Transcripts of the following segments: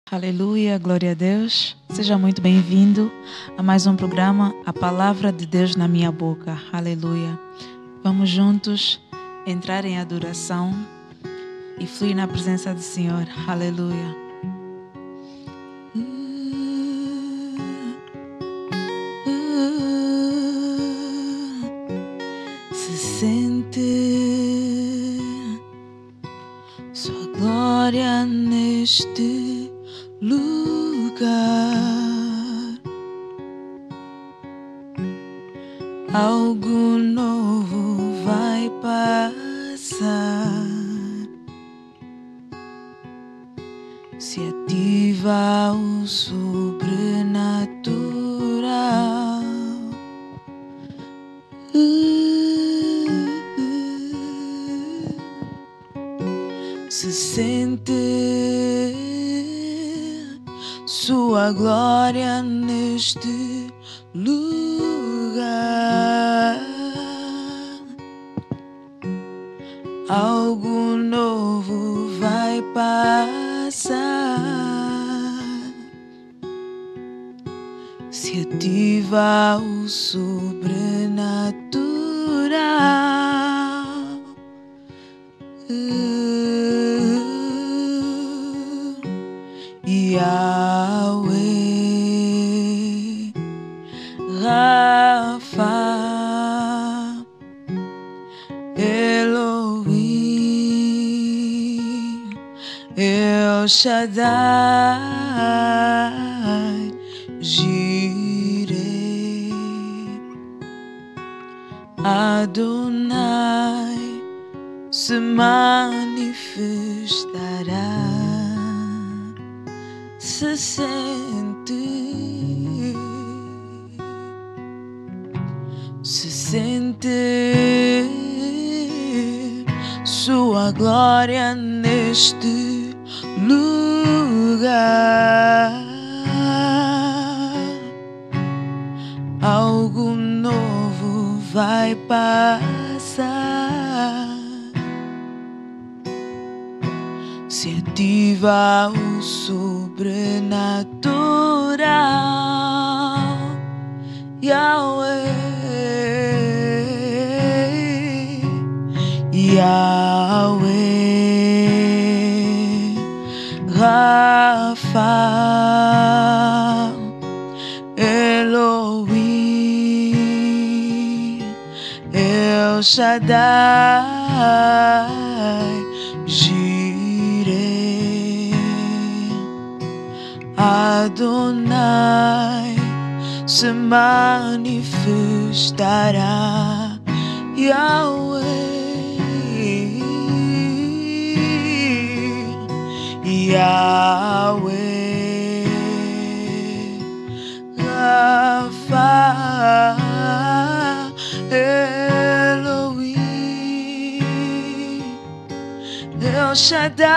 Aleluia, glória a Deus. Seja muito bem-vindo a mais um programa, A Palavra de Deus na Minha Boca. Aleluia. Vamos juntos entrar em adoração e fluir na presença do Senhor. Aleluia. Se sente sua glória neste lugar. Algo novo vai passar. Se ativa o sobrenatural. Se sente sua glória neste lugar. Algo novo vai passar. Se ativa o sobrenatural. Yahweh, Rafa, Elohim, El Shaddai, Jireh, Adonai se manifestará. Se sente sua glória neste lugar. Algo novo vai passar. Se ativa o sobrenatural. Yahweh, Yahweh, Rafa, Elohim, El Shaddai, Jireh, Adonai se manifestará. Yahweh, Yahweh, Rafa, Elohim, El Shaddai,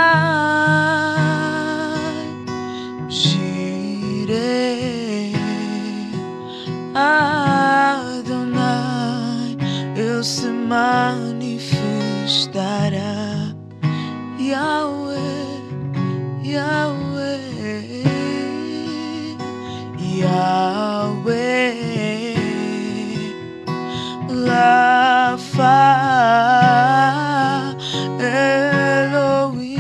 Jireh, Adonai, Ele se manifestará. Yahweh, Yahweh, Yahweh, Rafa, Elohim,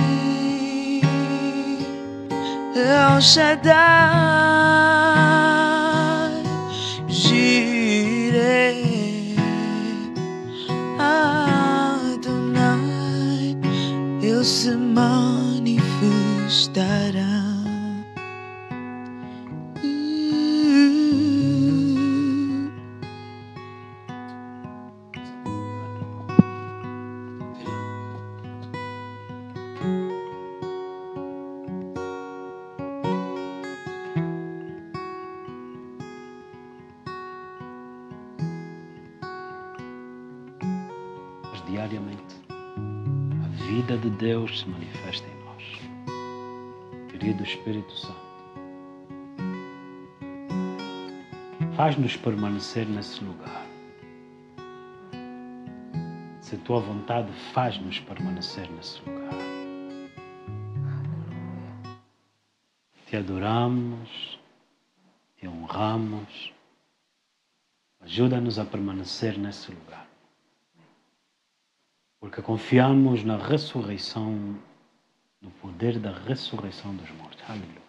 El Shaddai, Jireh, Adonai, Ele se manifestará. Diariamente, a vida de Deus se manifesta em nós. Querido Espírito Santo, faz-nos permanecer nesse lugar. Se a Tua vontade, faz-nos permanecer nesse lugar. Te adoramos, te honramos. Ajuda-nos a permanecer nesse lugar. Porque confiamos na ressurreição, no poder da ressurreição dos mortos. Aleluia.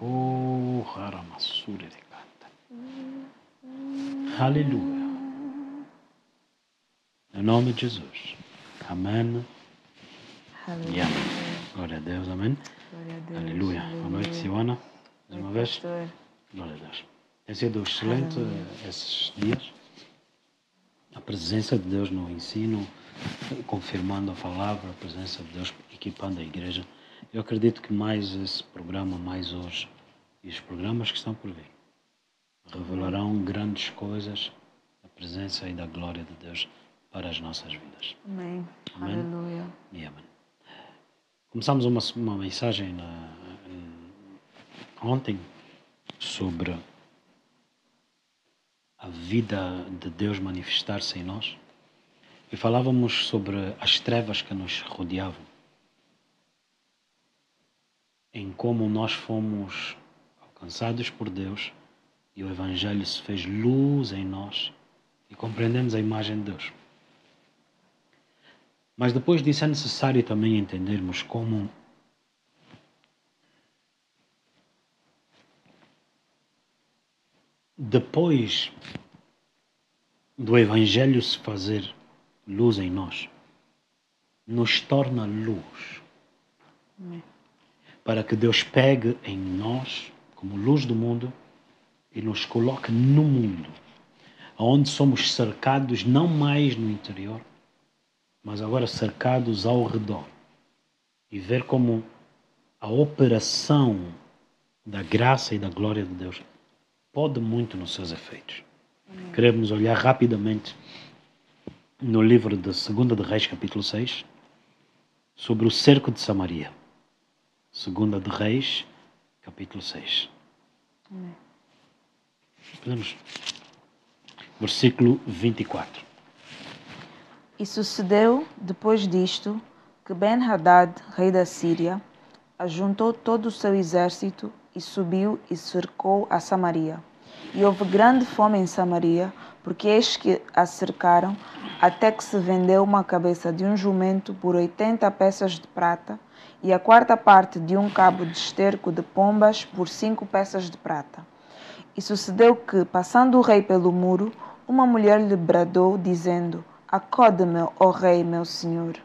Oh, Haramassure de Canta. Aleluia. Em nome de Jesus. Amém. Aleluia. E amém. Glória a Deus. Amém. Glória a Deus. Aleluia. Boa noite, Silvana. Mais uma vez. Pastor. Glória a Deus. Tem sido excelente esses dias. A presença de Deus no ensino, confirmando a palavra, a presença de Deus equipando a igreja. Eu acredito que mais esse programa, mais hoje, e os programas que estão por vir, revelarão grandes coisas da presença e da glória de Deus para as nossas vidas. Amém. Amém. Aleluia. E amém. Começamos uma mensagem ontem sobre a vida de Deus manifestar-se em nós e falávamos sobre as trevas que nos rodeavam, em como nós fomos alcançados por Deus e o Evangelho se fez luz em nós e compreendemos a imagem de Deus. Mas depois disso é necessário também entendermos como depois do Evangelho se fazer luz em nós, nos torna luz. Amém. Para que Deus pegue em nós, como luz do mundo, e nos coloque no mundo, onde somos cercados não mais no interior, mas agora cercados ao redor. E ver como a operação da graça e da glória de Deus pode muito nos seus efeitos. Queremos olhar rapidamente no livro de 2 de Reis, capítulo 6, sobre o cerco de Samaria. 2 de Reis, capítulo 6. Amém. Podemos. Versículo 24. E sucedeu, depois disto, que Ben-Hadad, rei da Síria, ajuntou todo o seu exército e subiu e cercou a Samaria. E houve grande fome em Samaria, porque eis que a cercaram, até que se vendeu uma cabeça de um jumento por 80 peças de prata, e a quarta parte de um cabo de esterco de pombas por 5 peças de prata. E sucedeu que, passando o rei pelo muro, uma mulher lhe bradou, dizendo: Acode-me, ó rei, meu senhor.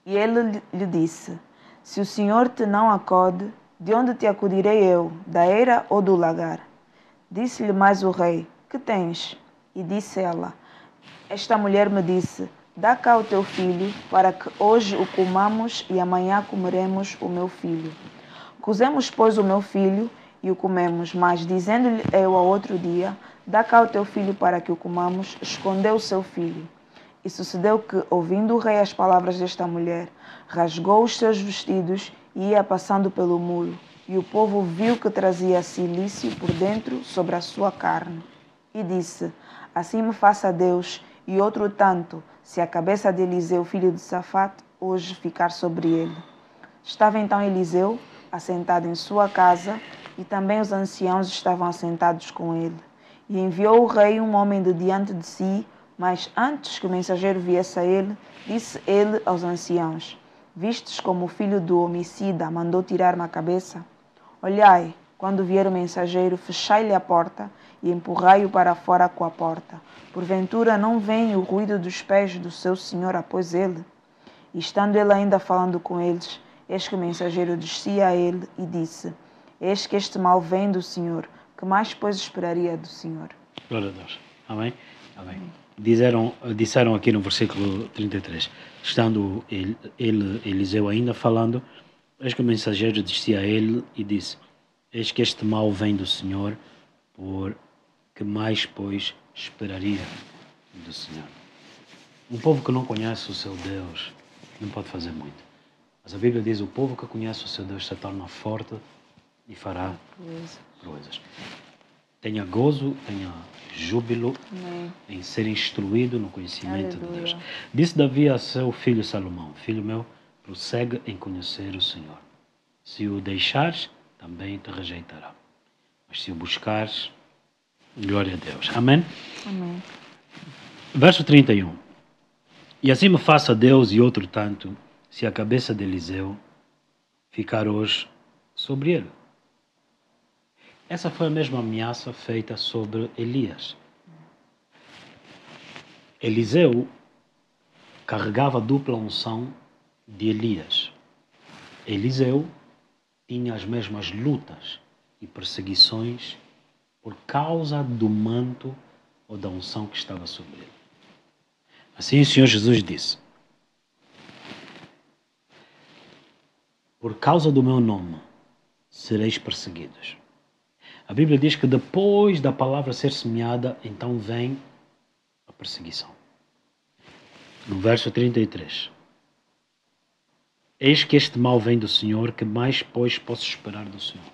E ele lhe disse: Se o senhor te não acode, de onde te acudirei eu, da eira ou do lagar? Disse-lhe mais o rei: Que tens? E disse ela: Esta mulher me disse: Dá cá o teu filho, para que hoje o comamos e amanhã comeremos o meu filho. Cozemos, pois, o meu filho e o comemos, mas dizendo-lhe eu ao outro dia: Dá cá o teu filho para que o comamos, escondeu o seu filho. E sucedeu que, ouvindo o rei as palavras desta mulher, rasgou os seus vestidos e ia passando pelo muro. E o povo viu que trazia cilício por dentro sobre a sua carne. E disse: Assim me faça Deus, e outro tanto, se a cabeça de Eliseu, filho de Safate, hoje ficar sobre ele. Estava então Eliseu assentado em sua casa, e também os anciãos estavam assentados com ele. E enviou o rei um homem de diante de si, mas antes que o mensageiro viesse a ele, disse ele aos anciãos: Vistes como o filho do homicida mandou tirar-me a cabeça? Olhai, quando vier o mensageiro, fechai-lhe a porta e empurrai-o para fora com a porta. Porventura não vem o ruído dos pés do seu senhor após ele? E estando ele ainda falando com eles, eis que o mensageiro descia a ele e disse: Eis que este mal vem do Senhor, que mais, pois, esperaria do Senhor? Glória a Deus. Amém? Amém. Disseram aqui no versículo 33, estando Eliseu ainda falando, eis que o mensageiro descia a ele e disse: Eis que este mal vem do Senhor, por que mais, pois, esperaria do Senhor? Um povo que não conhece o seu Deus não pode fazer muito. Mas a Bíblia diz: o povo que conhece o seu Deus se torna forte e fará proezas. Tenha gozo, tenha júbilo em ser instruído no conhecimento de Deus. Disse Davi a seu filho Salomão: Filho meu, prossegue em conhecer o Senhor. Se o deixares, também te rejeitará. Mas se o buscares, glória a Deus. Amém? Amém. Verso 31. E assim me faça Deus e outro tanto, se a cabeça de Eliseu ficar hoje sobre ele. Essa foi a mesma ameaça feita sobre Elias. Eliseu carregava a dupla unção de Elias. Eliseu tinha as mesmas lutas e perseguições por causa do manto ou da unção que estava sobre ele. Assim o Senhor Jesus disse: por causa do meu nome sereis perseguidos. A Bíblia diz que depois da palavra ser semeada, então vem a perseguição. No verso 33. Eis que este mal vem do Senhor, que mais, pois, posso esperar do Senhor?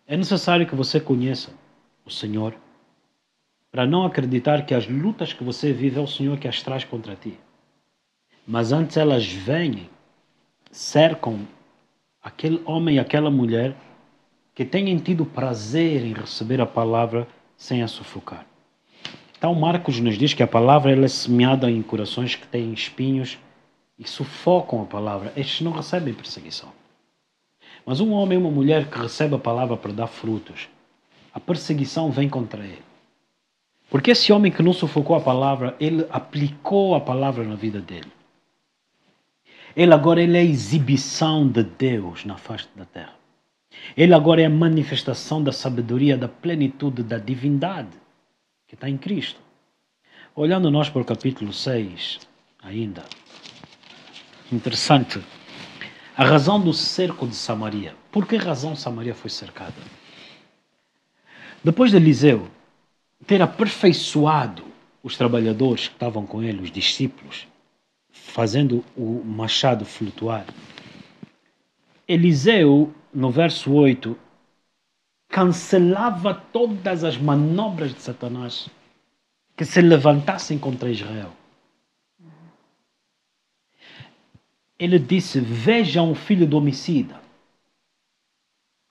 É necessário que você conheça o Senhor para não acreditar que as lutas que você vive é o Senhor que as traz contra ti. Mas antes elas vêm, cercam aquele homem e aquela mulher que têm tido prazer em receber a palavra sem a sufocar. Então Marcos nos diz que a palavra ela é semeada em corações que têm espinhos e sufocam a palavra. Estes não recebem perseguição. Mas um homem e uma mulher que recebe a palavra para dar frutos, a perseguição vem contra ele. Porque esse homem que não sufocou a palavra, ele aplicou a palavra na vida dele. Ele agora é a exibição de Deus na face da terra. Ele agora é a manifestação da sabedoria, da plenitude, da divindade que está em Cristo. Olhando nós para o capítulo 6 ainda. Interessante. A razão do cerco de Samaria. Por que razão Samaria foi cercada? Depois de Eliseu ter aperfeiçoado os trabalhadores que estavam com ele, os discípulos, fazendo o machado flutuar, Eliseu, no verso 8, cancelava todas as manobras de Satanás que se levantassem contra Israel. Ele disse: vejam o filho do homicida.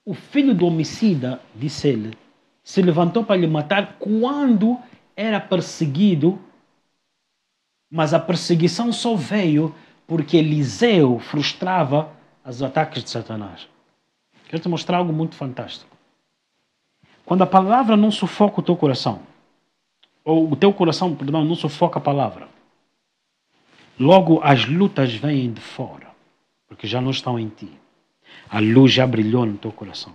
O filho do homicida, disse ele, se levantou para lhe matar quando era perseguido, mas a perseguição só veio porque Eliseu frustrava os ataques de Satanás. Quero te mostrar algo muito fantástico. Quando a palavra não sufoca o teu coração, ou o teu coração, perdão, não sufoca a palavra, logo as lutas vêm de fora, porque já não estão em ti. A luz já brilhou no teu coração.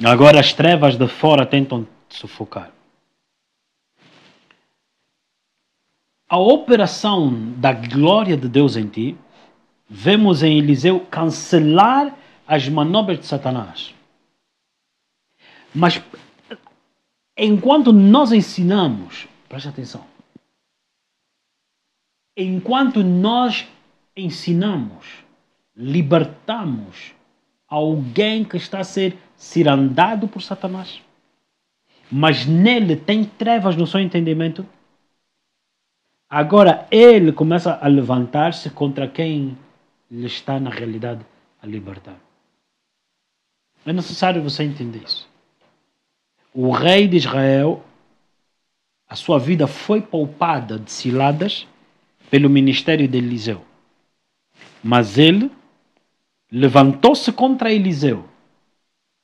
Agora as trevas de fora tentam te sufocar. A operação da glória de Deus em ti, vemos em Eliseu cancelar as manobras de Satanás. Mas enquanto nós ensinamos, preste atenção, enquanto nós ensinamos, libertamos alguém que está a ser cirandado por Satanás, mas nele tem trevas no seu entendimento, agora ele começa a levantar-se contra quem lhe está na realidade a libertar. É necessário você entender isso. O rei de Israel, a sua vida foi poupada de ciladas pelo ministério de Eliseu. Mas ele levantou-se contra Eliseu,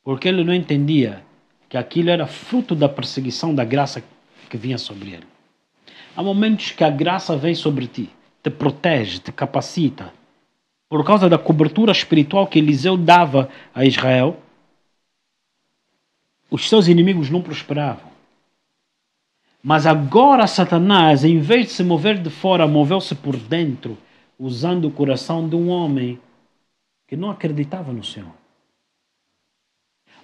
porque ele não entendia que aquilo era fruto da perseguição da graça que vinha sobre ele. Há momentos que a graça vem sobre ti, te protege, te capacita. Por causa da cobertura espiritual que Eliseu dava a Israel, os seus inimigos não prosperavam. Mas agora Satanás, em vez de se mover de fora, moveu-se por dentro, usando o coração de um homem que não acreditava no Senhor.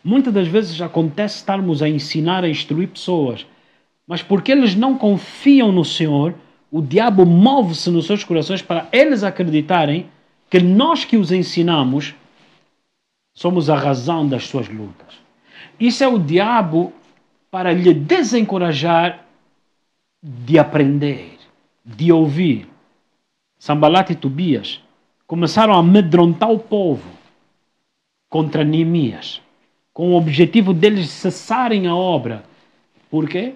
Muitas das vezes acontece estarmos a ensinar, a instruir pessoas, mas porque eles não confiam no Senhor, o diabo move-se nos seus corações para eles acreditarem que nós que os ensinamos somos a razão das suas lutas. Isso é o diabo para lhe desencorajar de aprender, de ouvir. Sambalat e Tobias começaram a amedrontar o povo contra Neemias, com o objetivo deles cessarem a obra. Por quê?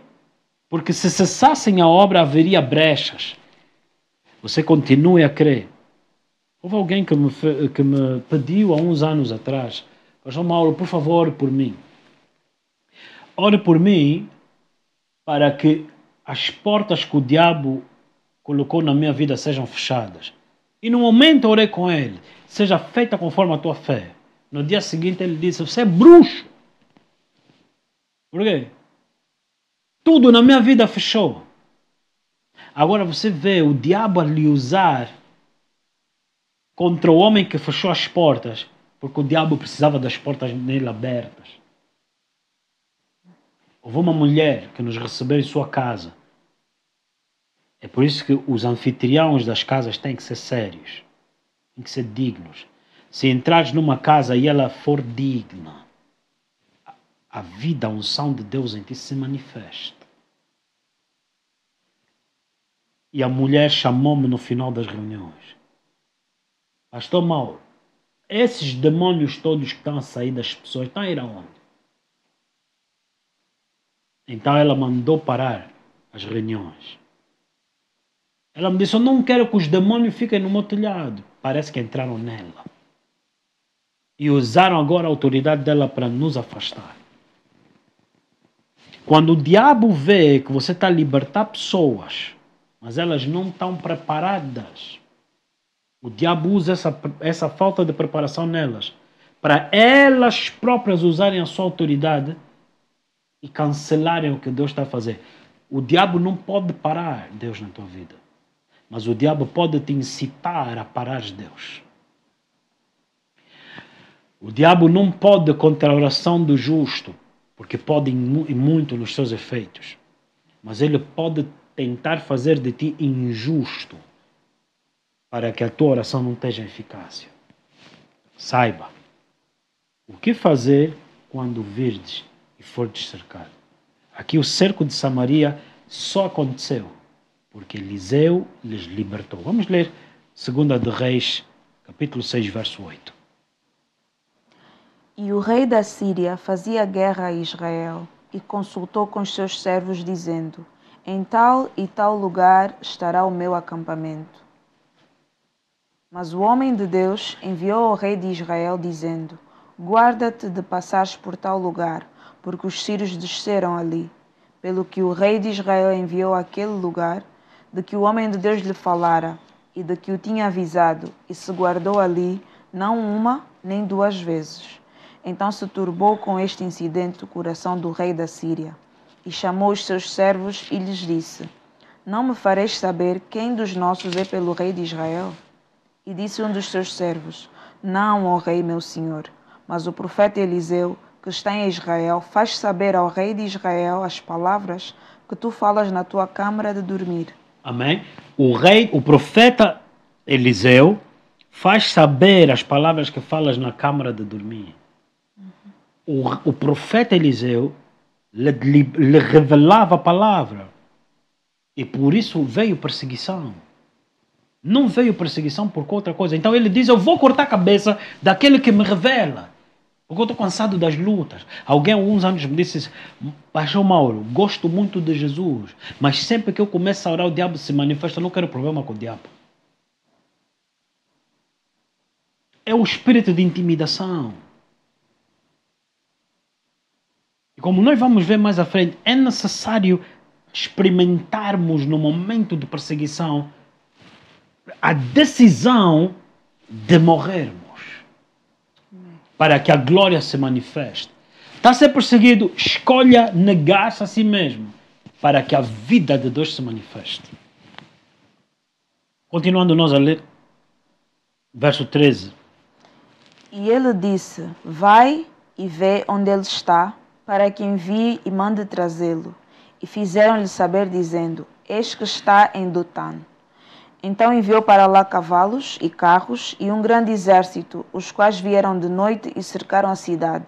Porque se cessassem a obra, haveria brechas. Você continue a crer. Houve alguém que me pediu há uns anos atrás: Pastor Mauro, por favor, ore por mim. Ore por mim para que as portas que o diabo colocou na minha vida sejam fechadas. E no momento eu orei com ele: seja feita conforme a tua fé. No dia seguinte ele disse: você é bruxo. Por quê? Tudo na minha vida fechou. Agora você vê o diabo a lhe usar contra o homem que fechou as portas, porque o diabo precisava das portas nele abertas. Houve uma mulher que nos recebeu em sua casa. É por isso que os anfitriões das casas têm que ser sérios, têm que ser dignos. Se entrares numa casa e ela for digna, a vida, a unção de Deus em ti se manifesta. E a mulher chamou-me no final das reuniões: Pastor Mauro, esses demônios todos que estão a sair das pessoas estão a ir aonde? Então ela mandou parar as reuniões. Ela me disse: eu não quero que os demônios fiquem no meu telhado. Parece que entraram nela. E usaram agora a autoridade dela para nos afastar. Quando o diabo vê que você está a libertar pessoas, mas elas não estão preparadas, o diabo usa essa falta de preparação nelas para elas próprias usarem a sua autoridade e cancelarem o que Deus está a fazer. O diabo não pode parar Deus na tua vida, mas o diabo pode te incitar a parares Deus. O diabo não pode contra a oração do justo, porque pode ir muito nos seus efeitos, mas ele pode tentar fazer de ti injusto para que a tua oração não tenha eficácia. Saiba o que fazer quando virdes e fordes cercado. Aqui o cerco de Samaria só aconteceu porque Eliseu lhes libertou. Vamos ler 2 de Reis, capítulo 6, verso 8. E o rei da Síria fazia guerra a Israel e consultou com os seus servos, dizendo: em tal e tal lugar estará o meu acampamento. Mas o homem de Deus enviou ao rei de Israel, dizendo: guarda-te de passares por tal lugar, porque os sírios desceram ali. Pelo que o rei de Israel enviou àquele lugar, de que o homem de Deus lhe falara, e de que o tinha avisado, e se guardou ali, não uma nem duas vezes. Então se turbou com este incidente o coração do rei da Síria, e chamou os seus servos e lhes disse: não me fareis saber quem dos nossos é pelo rei de Israel? E disse um dos seus servos: não, ó rei meu senhor, mas o profeta Eliseu, que está em Israel, faz saber ao rei de Israel as palavras que tu falas na tua câmara de dormir. Amém? O profeta Eliseu faz saber as palavras que falas na câmara de dormir. O profeta Eliseu lhe revelava a palavra. E por isso veio perseguição. Não veio perseguição por outra coisa. Então ele diz: eu vou cortar a cabeça daquele que me revela. Porque eu estou cansado das lutas. Alguém há uns anos me disse: Pastor Mauro, gosto muito de Jesus, mas sempre que eu começo a orar o diabo se manifesta. Eu não quero problema com o diabo. É o espírito de intimidação. E como nós vamos ver mais à frente, é necessário experimentarmos no momento de perseguição a decisão de morrermos para que a glória se manifeste. Está a ser perseguido, escolha negar-se a si mesmo para que a vida de Deus se manifeste. Continuando nós a ler, verso 13. E ele disse: vai e vê onde ele está, para que envie e mande trazê-lo. E fizeram-lhe saber, dizendo: eis que está em Dotan. Então enviou para lá cavalos e carros e um grande exército, os quais vieram de noite e cercaram a cidade.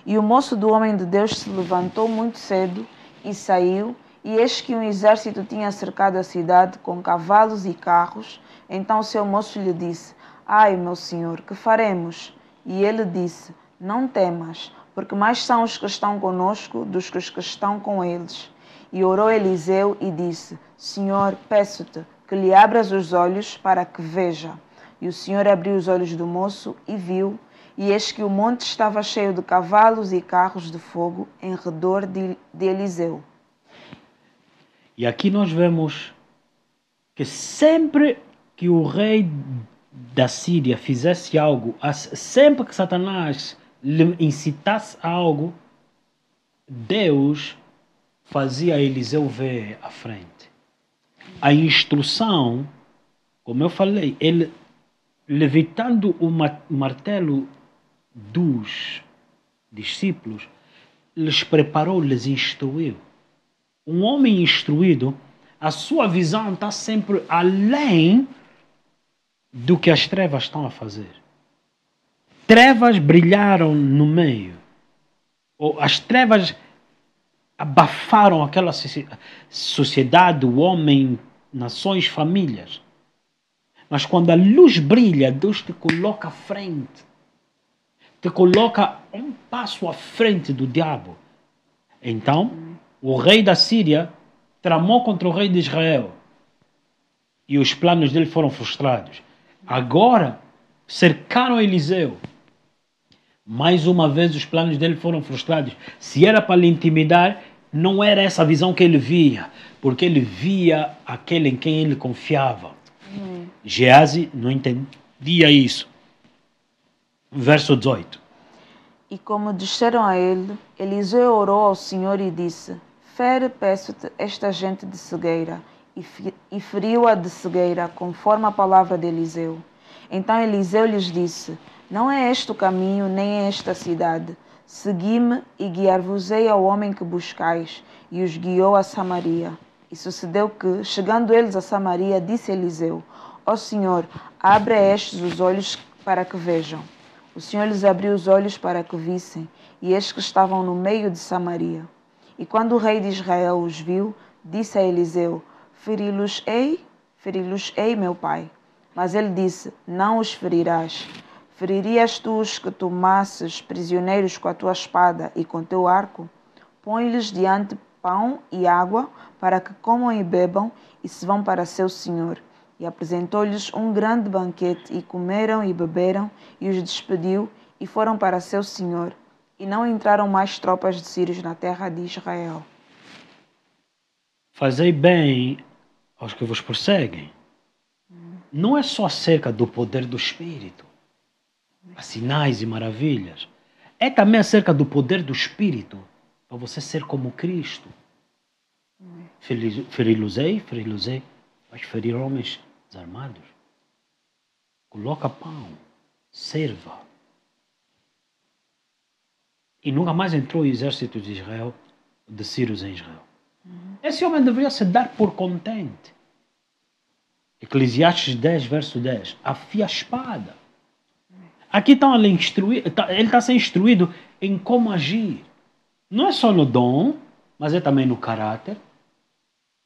E o moço do homem de Deus se levantou muito cedo e saiu, e eis que um exército tinha cercado a cidade com cavalos e carros. Então seu moço lhe disse: ai, meu senhor, que faremos? E ele disse: não temas, porque mais são os que estão conosco dos que os que estão com eles. E orou Eliseu e disse: Senhor, peço-te que lhe abras os olhos para que veja. E o Senhor abriu os olhos do moço e viu, e eis que o monte estava cheio de cavalos e carros de fogo em redor de Eliseu. E aqui nós vemos que sempre que o rei da Síria fizesse algo, sempre que Satanás lhe incitasse a algo, Deus fazia Eliseu ver à frente. A instrução, como eu falei, ele levitando o martelo dos discípulos, lhes preparou, lhes instruiu. Um homem instruído, a sua visão está sempre além do que as trevas estão a fazer. Trevas brilharam no meio. Ou as trevas abafaram aquela sociedade, o homem, nações, famílias. Mas quando a luz brilha, Deus te coloca à frente. Te coloca um passo à frente do diabo. Então, o rei da Síria tramou contra o rei de Israel. E os planos dele foram frustrados. Agora, cercaram Eliseu. Mais uma vez os planos dele foram frustrados. Se era para lhe intimidar, não era essa a visão que ele via. Porque ele via aquele em quem ele confiava. Geazi não entendia isso. Verso 18. E como disseram a ele, Eliseu orou ao Senhor e disse: Fere, peço-te, esta gente de cegueira. E feriu-a de cegueira, conforme a palavra de Eliseu. Então Eliseu lhes disse: Não é este o caminho, nem é esta a cidade. Segui-me e guiar-vos-ei ao homem que buscais. E os guiou a Samaria. E sucedeu que, chegando eles a Samaria, disse Eliseu: Ó Senhor, abre a estes os olhos para que vejam. O Senhor lhes abriu os olhos para que vissem, e eis que estavam no meio de Samaria. E quando o rei de Israel os viu, disse a Eliseu: Feri-los-ei, meu pai. Mas ele disse: Não os ferirás. Feririas tu os que tomasses prisioneiros com a tua espada e com teu arco? Põe-lhes diante pão e água, para que comam e bebam, e se vão para seu senhor. E apresentou-lhes um grande banquete, e comeram e beberam, e os despediu, e foram para seu senhor. E não entraram mais tropas de sírios na terra de Israel. Fazei bem aos que vos perseguem. Não é só acerca do poder do Espírito, a sinais e maravilhas. É também acerca do poder do Espírito, para você ser como Cristo. Feri-los-ei, vais ferir homens desarmados. Coloca pão, serva. E nunca mais entrou o exército de Israel, de sírios em Israel. Esse homem deveria se dar por contente. Eclesiastes 10, verso 10. Afia a espada. Aqui ele está sendo instruído em como agir. Não é só no dom, mas é também no caráter.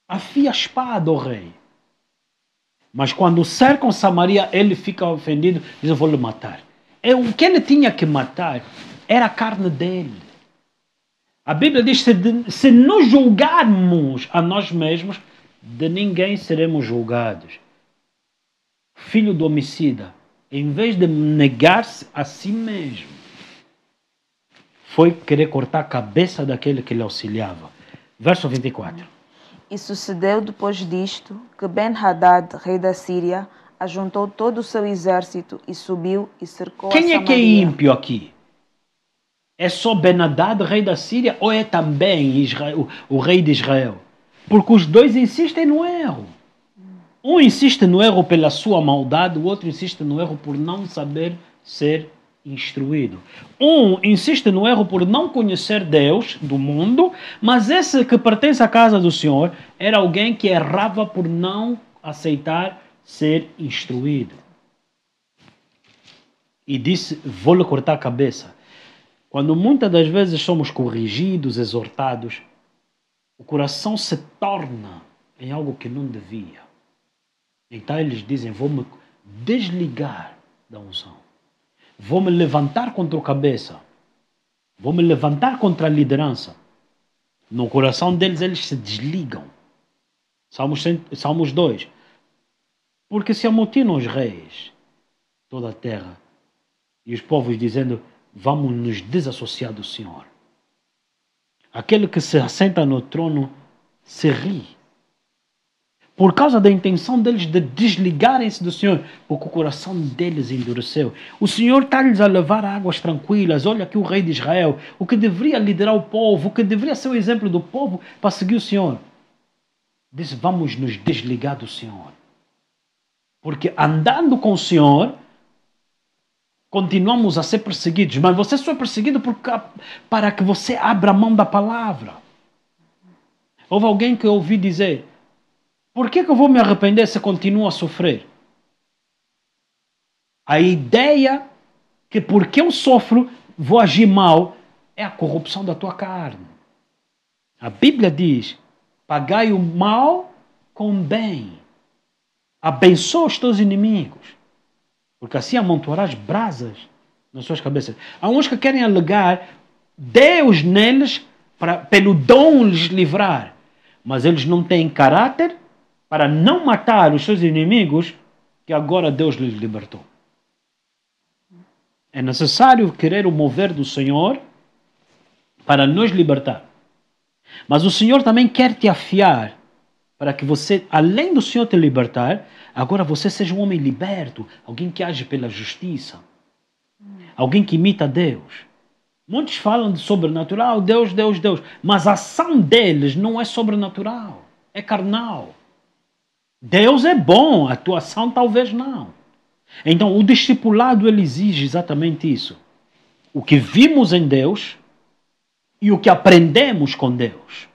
Afia a espada, ó rei. Mas quando cercam Samaria, ele fica ofendido, diz: eu vou lhe matar. O que ele tinha que matar era a carne dele. A Bíblia diz: se nos julgarmos a nós mesmos, de ninguém seremos julgados. Filho do homicida, em vez de negar-se a si mesmo, foi querer cortar a cabeça daquele que lhe auxiliava. Verso 24. E sucedeu depois disto que Ben-Hadad, rei da Síria, ajuntou todo o seu exército e subiu e cercou a Samaria. Quem é que é ímpio aqui? É só Ben-Hadad, rei da Síria, ou é também o rei de Israel? Porque os dois insistem no erro. Um insiste no erro pela sua maldade, o outro insiste no erro por não saber ser instruído. Um insiste no erro por não conhecer Deus do mundo, mas esse que pertence à casa do Senhor era alguém que errava por não aceitar ser instruído. E disse: vou lhe cortar a cabeça. Quando muitas das vezes somos corrigidos, exortados, o coração se torna em algo que não devia. Então eles dizem: vou me desligar da unção. vou me levantar contra o cabeça, vou me levantar contra a liderança. No coração deles, eles se desligam. Salmos 2. Porque se amotinam os reis, toda a terra, e os povos dizendo, vamos nos desassociar do Senhor. Aquele que se assenta no trono se ri. Por causa da intenção deles de desligarem-se do Senhor, porque o coração deles endureceu. O Senhor está-lhes a levar a águas tranquilas. Olha aqui o rei de Israel, o que deveria liderar o povo, o que deveria ser o exemplo do povo para seguir o Senhor. Disse, vamos nos desligar do Senhor. Porque andando com o Senhor, continuamos a ser perseguidos. Mas você só é perseguido para que você abra a mão da palavra. Houve alguém que eu ouvi dizer, por que eu vou me arrepender se continuo a sofrer? A ideia que porque eu sofro, vou agir mal, é a corrupção da tua carne. A Bíblia diz, pagai o mal com bem. Abençoa os teus inimigos, porque assim amontoarás brasas nas suas cabeças. Há uns que querem alegar Deus neles pelo dom lhes livrar, mas eles não têm caráter para não matar os seus inimigos que agora Deus lhes libertou. É necessário querer o mover do Senhor para nos libertar. Mas o Senhor também quer te afiar para que você, além do Senhor te libertar, agora você seja um homem liberto, alguém que age pela justiça, alguém que imita Deus. Muitos falam de sobrenatural, Deus, Deus, Deus, mas a ação deles não é sobrenatural, é carnal. Deus é bom, a tua ação talvez não. Então o discipulado ele exige exatamente isso. O que vimos em Deus e o que aprendemos com Deus.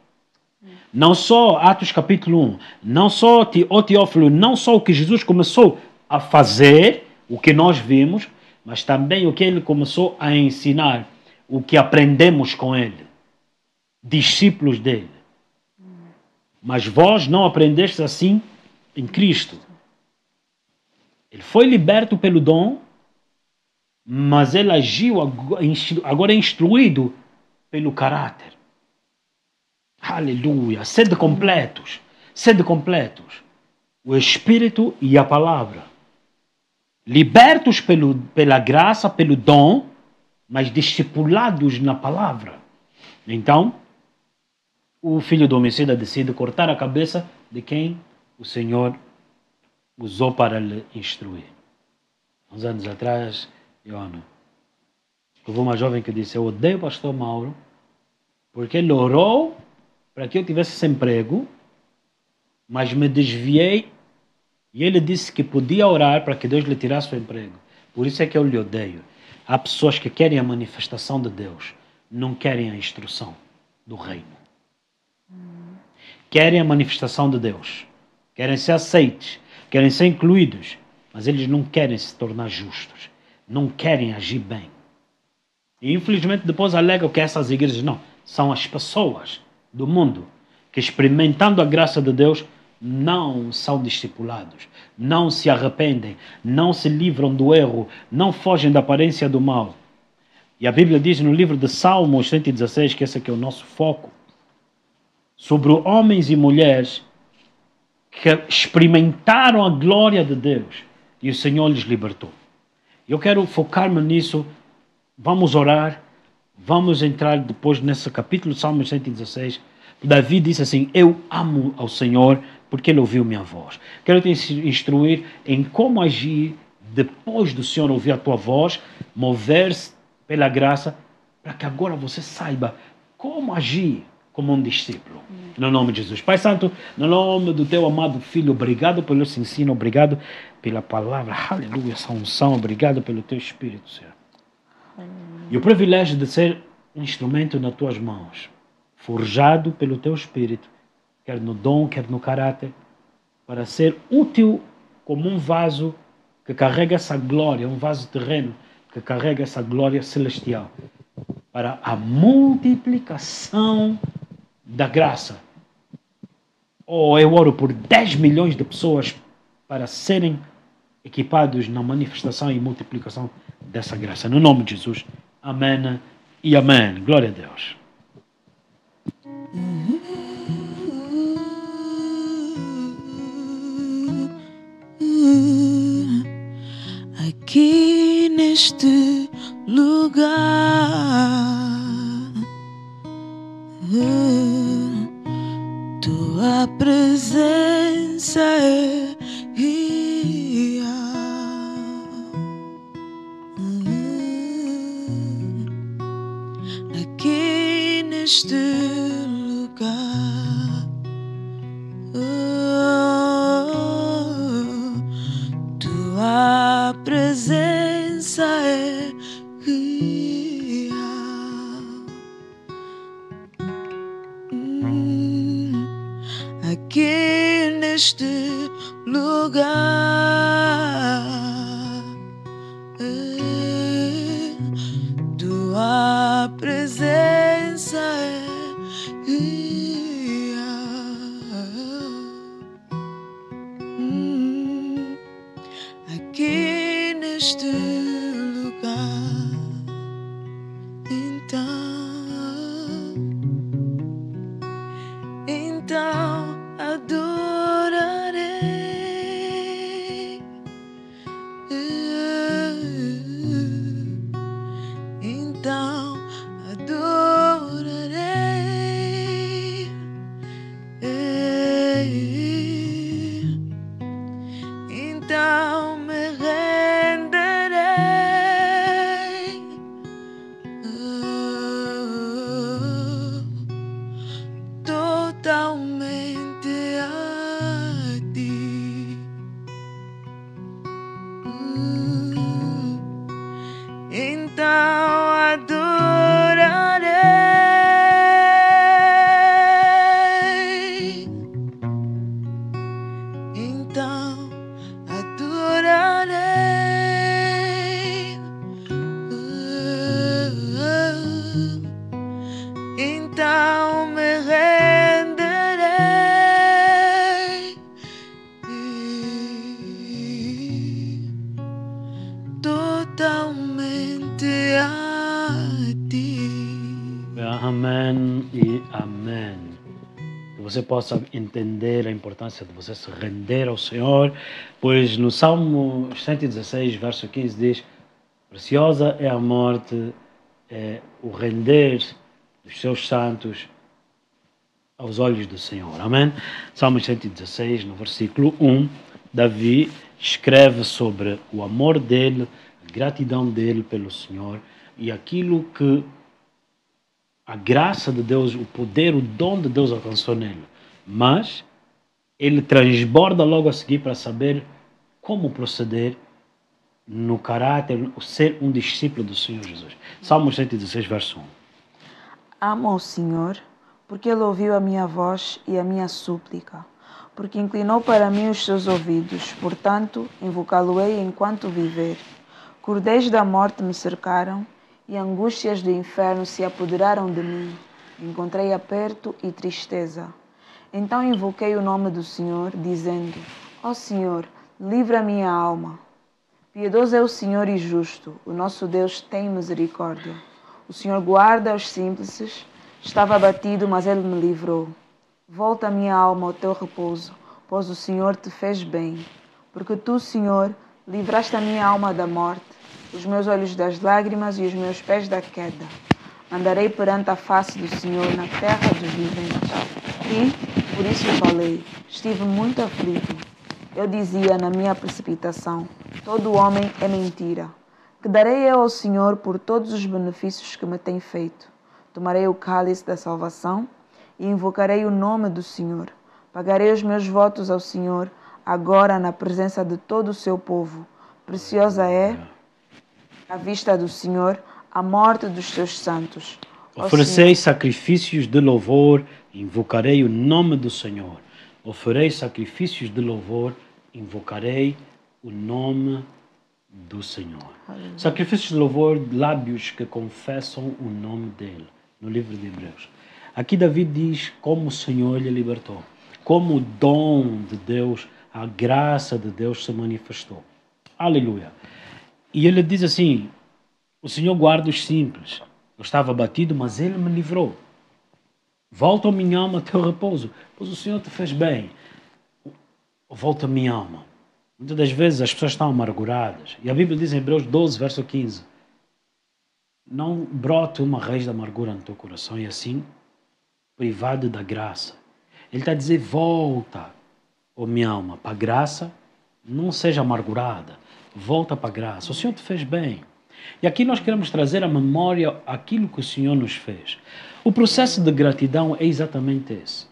Não só Atos capítulo 1, não só o Teófilo, não só o que Jesus começou a fazer, o que nós vimos, mas também o que ele começou a ensinar, o que aprendemos com ele, discípulos dele. Mas vós não aprendestes assim em Cristo. Ele foi liberto pelo dom, mas ele agiu, agora é instruído pelo caráter. Aleluia. Sede completos. Sede completos. O Espírito e a palavra. Libertos pela graça, pelo dom, mas discipulados na palavra. Então, o filho do homicida decide cortar a cabeça de quem o Senhor usou para lhe instruir. Uns anos atrás, houve uma jovem que disse, eu odeio o pastor Mauro, porque ele orou para que eu tivesse esse emprego, mas me desviei e ele disse que podia orar para que Deus lhe tirasse o emprego. Por isso é que eu lhe odeio. Há pessoas que querem a manifestação de Deus, não querem a instrução do reino. Querem a manifestação de Deus, querem ser aceites, querem ser incluídos, mas eles não querem se tornar justos, não querem agir bem. E infelizmente depois alegam que essas igrejas não, são as pessoas do mundo que experimentando a graça de Deus não são discipulados, não se arrependem, não se livram do erro, não fogem da aparência do mal. E a Bíblia diz no livro de Salmos 116, que esse aqui é o nosso foco, sobre homens e mulheres que experimentaram a glória de Deus e o Senhor lhes libertou. Eu quero focar-me nisso. Vamos orar, vamos entrar depois nesse capítulo, Salmos 116. Davi disse assim, eu amo ao Senhor porque Ele ouviu minha voz. Quero te instruir em como agir depois do Senhor ouvir a tua voz, mover-se pela graça, para que agora você saiba como agir como um discípulo. No nome de Jesus. Pai Santo, no nome do teu amado Filho, obrigado pelo esse ensino, obrigado pela palavra, aleluia, essa unção, obrigado pelo teu Espírito, Senhor. E o privilégio de ser um instrumento nas tuas mãos, forjado pelo teu Espírito, quer no dom, quer no caráter, para ser útil como um vaso que carrega essa glória, um vaso terreno que carrega essa glória celestial, para a multiplicação da graça. Eu oro por 10 milhões de pessoas para serem equipados na manifestação e multiplicação dessa graça. No nome de Jesus. Amém e amém. Glória a Deus. Aqui neste lugar, tua presença é real. Aqui neste lugar, tua presença é real. Aqui neste lugar, tua presença é real. Aqui neste lugar, então adorarei. Então adorarei. Então me renderei. Totalmente a ti. Então adorarei. Então adorarei. Então me renderei. Totalmente a ti. Amém e amém. Que você possa entender a importância de você se render ao Senhor, pois no Salmo 116, verso 15 diz: preciosa é a morte, é o render dos seus santos aos olhos do Senhor. Amém? Salmo 116, no versículo 1, Davi escreve sobre o amor dele, a gratidão dele pelo Senhor e aquilo que a graça de Deus, o poder, o dom de Deus alcançou nele. Mas ele transborda logo a seguir para saber como proceder no caráter, o ser um discípulo do Senhor Jesus. Salmo 116, verso 1. Amo o Senhor, porque Ele ouviu a minha voz e a minha súplica, porque inclinou para mim os seus ouvidos, portanto, invocá-lo-ei enquanto viver. Cordéis da morte me cercaram, e angústias do inferno se apoderaram de mim. Encontrei aperto e tristeza. Então invoquei o nome do Senhor, dizendo: ó Senhor, livra a minha alma. Piedoso é o Senhor e justo, o nosso Deus tem misericórdia. O Senhor guarda os simples. Estava abatido, mas Ele me livrou. Volta a minha alma ao teu repouso, pois o Senhor te fez bem. Porque tu, Senhor, livraste a minha alma da morte, os meus olhos das lágrimas e os meus pés da queda. Andarei perante a face do Senhor na terra dos viventes. E, por isso falei, estive muito aflito. Eu dizia na minha precipitação: todo homem é mentira. Que darei eu ao Senhor por todos os benefícios que me tem feito? Tomarei o cálice da salvação e invocarei o nome do Senhor. Pagarei os meus votos ao Senhor, agora na presença de todo o seu povo. Preciosa é, à vista do Senhor, a morte dos seus santos. Oferecei sacrifícios de louvor, invocarei o nome do Senhor. Oferei sacrifícios de louvor, invocarei o nome do Senhor. Aleluia. Sacrifícios de louvor, lábios que confessam o nome dele, no livro de Hebreus. Aqui Davi diz como o Senhor lhe libertou, como o dom de Deus, a graça de Deus se manifestou. Aleluia. E ele diz assim: O Senhor guarda os simples. Eu estava abatido, mas Ele me livrou. Volta, minha alma, ao teu repouso, pois o Senhor te fez bem. Volta, minha alma. Muitas das vezes as pessoas estão amarguradas. E a Bíblia diz em Hebreus 12, verso 15, não brote uma raiz de amargura no teu coração e assim privado da graça. Ele está a dizer, volta, minha alma, para a graça, não seja amargurada. Volta para a graça. O Senhor te fez bem. E aqui nós queremos trazer à memória aquilo que o Senhor nos fez. O processo de gratidão é exatamente esse.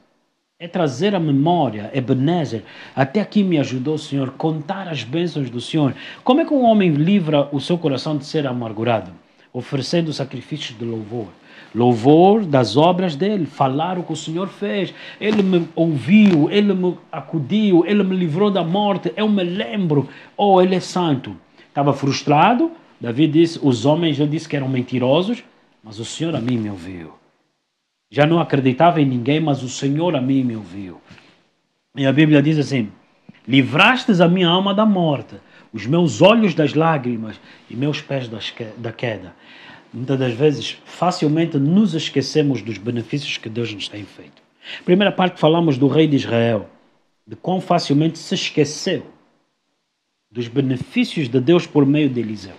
É trazer à memória, Ebenezer, até aqui me ajudou o Senhor, contar as bênçãos do Senhor. Como é que um homem livra o seu coração de ser amargurado? Oferecendo sacrifícios de louvor. Louvor das obras dele, falar o que o Senhor fez. Ele me ouviu, ele me acudiu, ele me livrou da morte. Eu me lembro, ele é santo. Estava frustrado. Davi disse, os homens, eu disse que eram mentirosos, mas o Senhor a mim me ouviu. Já não acreditava em ninguém, mas o Senhor a mim me ouviu. E a Bíblia diz assim, livrastes a minha alma da morte, os meus olhos das lágrimas e meus pés da queda. Muitas das vezes, facilmente nos esquecemos dos benefícios que Deus nos tem feito. Primeira parte, falamos do rei de Israel, de quão facilmente se esqueceu dos benefícios de Deus por meio de Eliseu.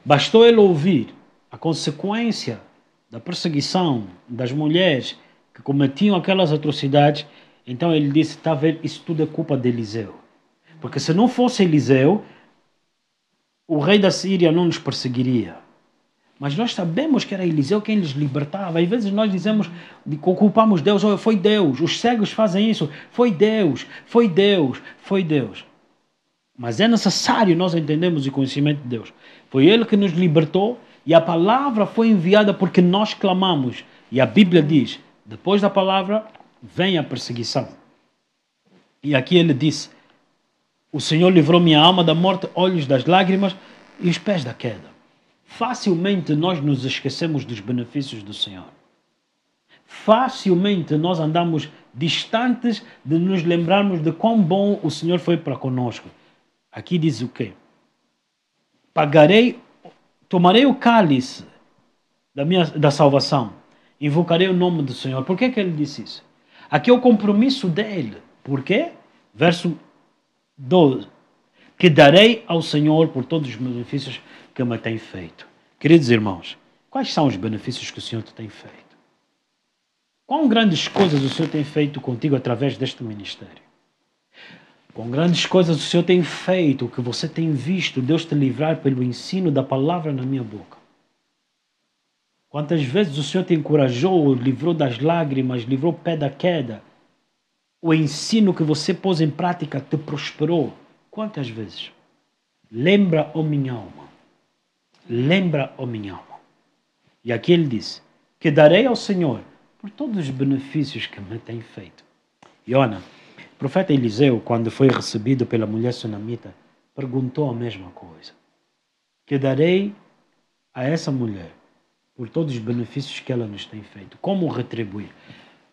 Bastou ele ouvir a consequência da perseguição das mulheres que cometiam aquelas atrocidades, então ele disse, está a ver, isso tudo é culpa de Eliseu. Porque se não fosse Eliseu, o rei da Síria não nos perseguiria. Mas nós sabemos que era Eliseu quem nos libertava. Às vezes nós dizemos, culpamos Deus, foi Deus, os cegos fazem isso, foi Deus, foi Deus, foi Deus. Mas é necessário nós entendermos o conhecimento de Deus. Foi Ele que nos libertou e a palavra foi enviada porque nós clamamos. E a Bíblia diz, depois da palavra vem a perseguição. E aqui ele disse, o Senhor livrou minha alma da morte, olhos das lágrimas e os pés da queda. Facilmente nós nos esquecemos dos benefícios do Senhor. Facilmente nós andamos distantes de nos lembrarmos de quão bom o Senhor foi para conosco. Aqui diz o quê? Tomarei o cálice da salvação, invocarei o nome do Senhor. Por que ele disse isso? Aqui é o compromisso dele. Por quê? Verso 12. Que darei ao Senhor por todos os benefícios que me tem feito. Queridos irmãos, quais são os benefícios que o Senhor te tem feito? Quão grandes coisas o Senhor tem feito contigo através deste ministério? Quão grandes coisas o Senhor tem feito, que você tem visto Deus te livrar pelo ensino da palavra na minha boca? Quantas vezes o Senhor te encorajou, livrou das lágrimas, livrou o pé da queda? O ensino que você pôs em prática te prosperou. Quantas vezes? Lembra, ó minha alma. Lembra, ó minha alma. E aqui ele diz, que darei ao Senhor por todos os benefícios que me tem feito. E olha, o profeta Eliseu, quando foi recebido pela mulher sunamita, perguntou a mesma coisa. Que darei a essa mulher por todos os benefícios que ela nos tem feito. Como retribuir?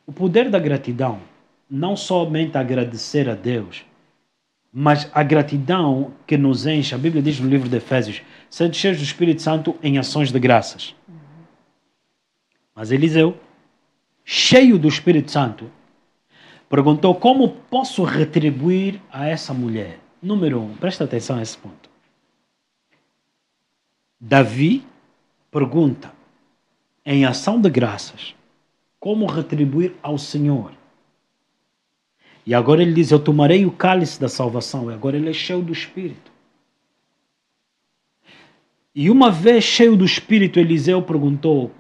O poder da gratidão, não somente agradecer a Deus, mas a gratidão que nos enche, a Bíblia diz no livro de Efésios, sendo cheios do Espírito Santo em ações de graças. Mas Eliseu, cheio do Espírito Santo, perguntou como posso retribuir a essa mulher. Número 1, presta atenção a esse ponto. Davi pergunta, em ação de graças, como retribuir ao Senhor. E agora ele diz, eu tomarei o cálice da salvação. E agora ele é cheio do Espírito. E uma vez cheio do Espírito, Eliseu perguntou,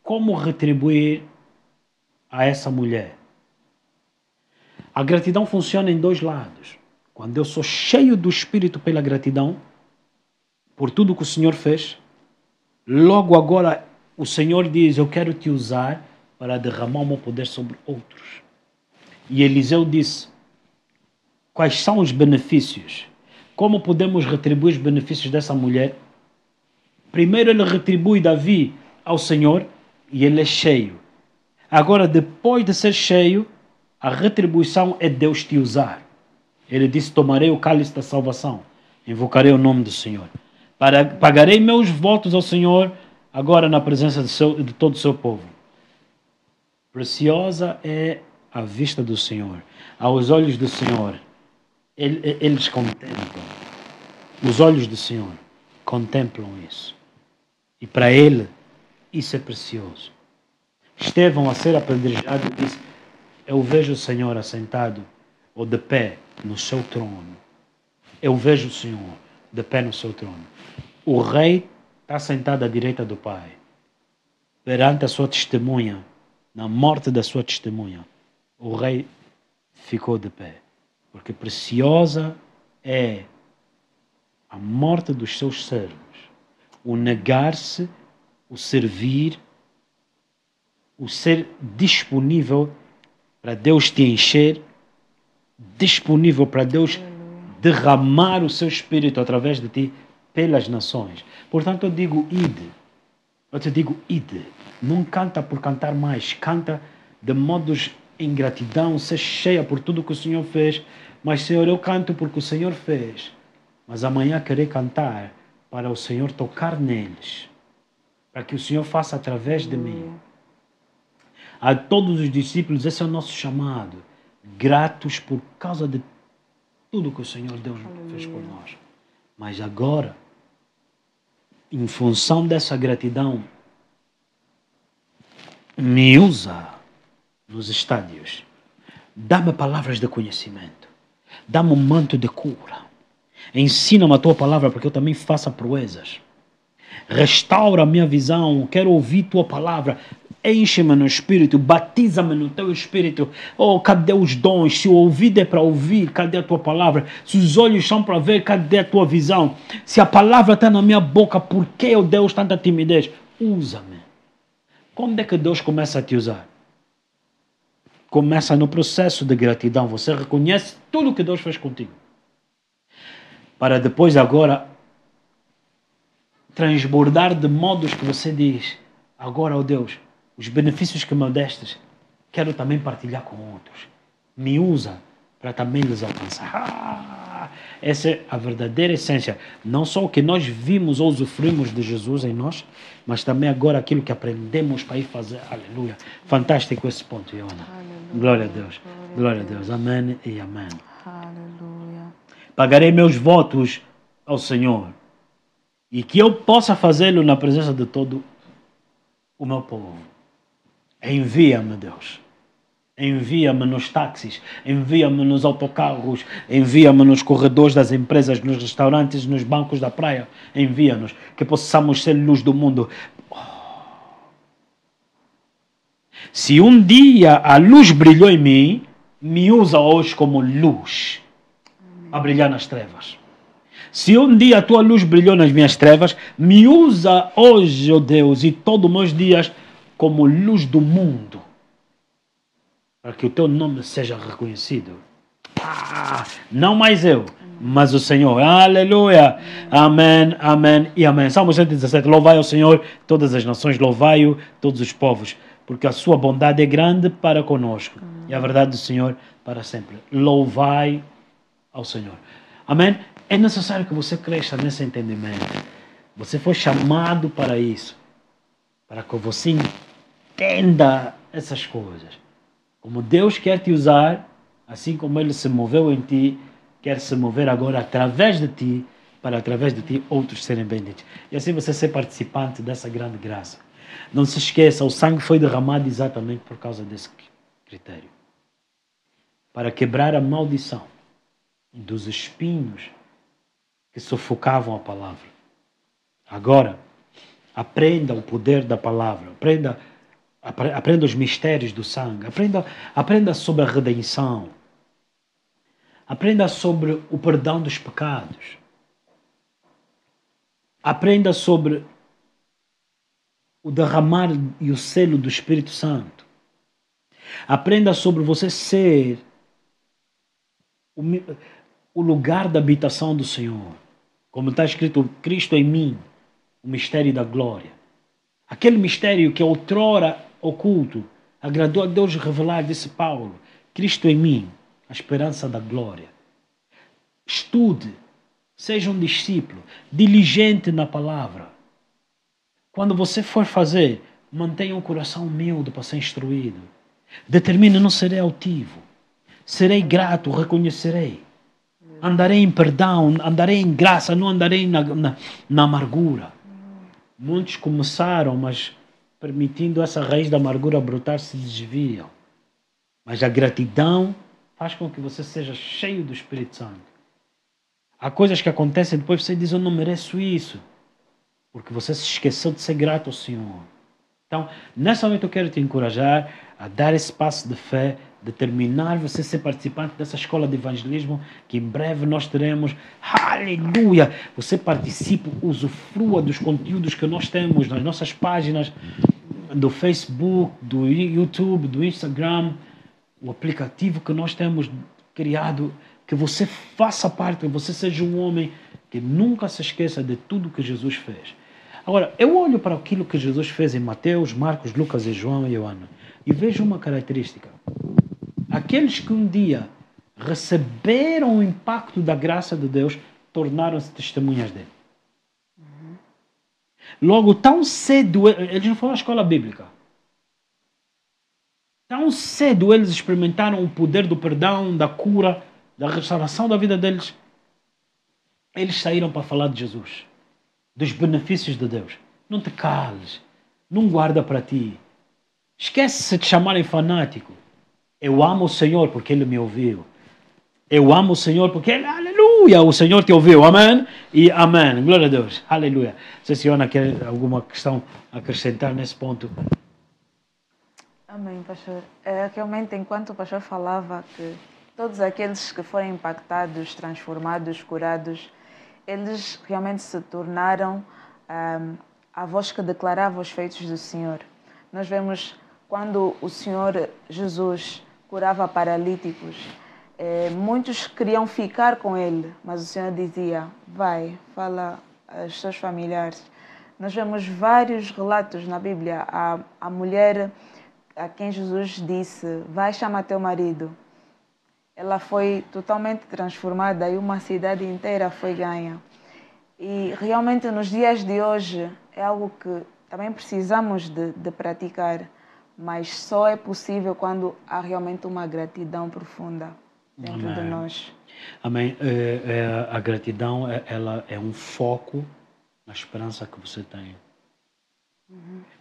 como retribuir a essa mulher? A gratidão funciona em dois lados. Quando eu sou cheio do Espírito pela gratidão, por tudo que o Senhor fez, logo agora o Senhor diz, eu quero te usar para derramar o meu poder sobre outros. E Eliseu disse, quais são os benefícios? Como podemos retribuir os benefícios dessa mulher? Primeiro ele retribui Davi ao Senhor e ele é cheio. Agora, depois de ser cheio, a retribuição é Deus te usar. Ele disse, tomarei o cálice da salvação, invocarei o nome do Senhor. Pagarei meus votos ao Senhor agora na presença de todo o seu povo. Preciosa é a vista do Senhor. Aos olhos do Senhor, eles contemplam. Os olhos do Senhor contemplam isso. E para Ele, isso é precioso. Estevão, a ser apedrejado, disse: eu vejo o Senhor assentado ou de pé no seu trono. Eu vejo o Senhor de pé no seu trono. O rei está sentado à direita do Pai, perante a sua testemunha, na morte da sua testemunha. O rei ficou de pé, porque preciosa é a morte dos seus servos, o negar-se, o servir, o ser disponível para Deus te encher, disponível para Deus derramar o seu Espírito através de ti pelas nações. Portanto, eu digo ide. Eu te digo ide. Não canta por cantar mais. Canta de modos em gratidão, ser cheia por tudo que o Senhor fez. Mas, Senhor, eu canto porque o Senhor fez. Mas amanhã querer cantar para o Senhor tocar neles. Para que o Senhor faça através de mim. A todos os discípulos, esse é o nosso chamado. Gratos por causa de tudo que o Senhor Deus fez por nós. Mas agora, em função dessa gratidão, me usa nos estádios. Dá-me palavras de conhecimento. Dá-me um manto de cura. Ensina-me a tua palavra para que eu também faça proezas. Restaura a minha visão. Quero ouvir tua palavra. Enche-me no Espírito, batiza-me no teu Espírito. Oh, cadê os dons? Se o ouvido é para ouvir, cadê a tua palavra? Se os olhos são para ver, cadê a tua visão? Se a palavra está na minha boca, por que, oh Deus, tanta timidez? Usa-me. Como é que Deus começa a te usar? Começa no processo de gratidão. Você reconhece tudo o que Deus fez contigo. Para depois agora transbordar de modos que você diz: agora, oh Deus, os benefícios que me destes, quero também partilhar com outros. Me usa para também lhes alcançar. Essa é a verdadeira essência. Não só o que nós vimos ou usufruímos de Jesus em nós, mas também agora aquilo que aprendemos para ir fazer. Aleluia. Fantástico esse ponto, Iona. Glória a Deus. Glória a Deus. Amém e amém. Aleluia. Pagarei meus votos ao Senhor e que eu possa fazê-lo na presença de todo o meu povo. Envia-me, Deus. Envia-me nos táxis, envia-me nos autocarros, envia-me nos corredores das empresas, nos restaurantes, nos bancos da praia. Envia-nos, que possamos ser luz do mundo. Se um dia a luz brilhou em mim, me usa hoje como luz a brilhar nas trevas. Se um dia a tua luz brilhou nas minhas trevas, me usa hoje, ó Deus, e todos os meus dias como luz do mundo, para que o teu nome seja reconhecido. Não mais eu, mas o Senhor. Aleluia. Amém, amém e amém. Salmo 117. Louvai ao Senhor todas as nações, louvai-o todos os povos, porque a sua bondade é grande para conosco e a verdade do Senhor para sempre. Louvai ao Senhor. Amém? É necessário que você cresça nesse entendimento. Você foi chamado para isso, para que você entenda essas coisas. Como Deus quer te usar, assim como Ele se moveu em ti, quer se mover agora através de ti, para através de ti outros serem benditos. E assim você ser participante dessa grande graça. Não se esqueça, o sangue foi derramado exatamente por causa desse critério. Para quebrar a maldição dos espinhos que sufocavam a palavra. Agora, aprenda o poder da palavra, aprenda os mistérios do sangue, aprenda sobre a redenção, aprenda sobre o perdão dos pecados, aprenda sobre o derramar e o selo do Espírito Santo, aprenda sobre você ser o lugar da habitação do Senhor, como está escrito, Cristo em mim, o mistério da glória. Aquele mistério que outrora oculto, agradou a Deus revelar, disse Paulo, Cristo em mim, a esperança da glória. Estude Seja um discípulo, diligente na palavra. Quando você for fazer, mantenha um coração humilde para ser instruído. Determine, não serei altivo. Serei grato, reconhecerei. Andarei em perdão, andarei em graça, não andarei na amargura. Muitos começaram, mas permitindo essa raiz da amargura brotar, se desviam. Mas a gratidão faz com que você seja cheio do Espírito Santo. Há coisas que acontecem depois você diz, eu não mereço isso. Porque você se esqueceu de ser grato ao Senhor. Então, nessa noite eu quero te encorajar a dar esse passo de fé, determinar você ser participante dessa escola de evangelismo, que em breve nós teremos. Aleluia! Você participe, usufrua dos conteúdos que nós temos nas nossas páginas do Facebook, do YouTube, do Instagram, o aplicativo que nós temos criado, que você faça parte, que você seja um homem que nunca se esqueça de tudo que Jesus fez. Agora, eu olho para aquilo que Jesus fez em Mateus, Marcos, Lucas e João e Ioana e vejo uma característica. Aqueles que um dia receberam o impacto da graça de Deus tornaram-se testemunhas dele. Logo, tão cedo, eles não foram à escola bíblica. Tão cedo eles experimentaram o poder do perdão, da cura, da restauração da vida deles. Eles saíram para falar de Jesus, dos benefícios de Deus. Não te cales, não guarda para ti. Esquece-se de chamarem fanático. Eu amo o Senhor porque Ele me ouviu. Eu amo o Senhor porque Ele, aleluia, o Senhor te ouviu, amém? E amém, glória a Deus, aleluia. Não sei se a Ana quer alguma questão a acrescentar nesse ponto. Amém, pastor. Realmente, enquanto o pastor falava que todos aqueles que foram impactados, transformados, curados, eles realmente se tornaram a voz que declarava os feitos do Senhor. Nós vemos quando o Senhor Jesus curava paralíticos, muitos queriam ficar com ele, mas o Senhor dizia, vai, fala aos seus familiares. Nós vemos vários relatos na Bíblia. A mulher a quem Jesus disse, vai chamar teu marido. Ela foi totalmente transformada e uma cidade inteira foi ganha. E realmente nos dias de hoje é algo que também precisamos de praticar, mas só é possível quando há realmente uma gratidão profunda dentro de nós. Amém. A gratidão ela é um foco na esperança que você tem.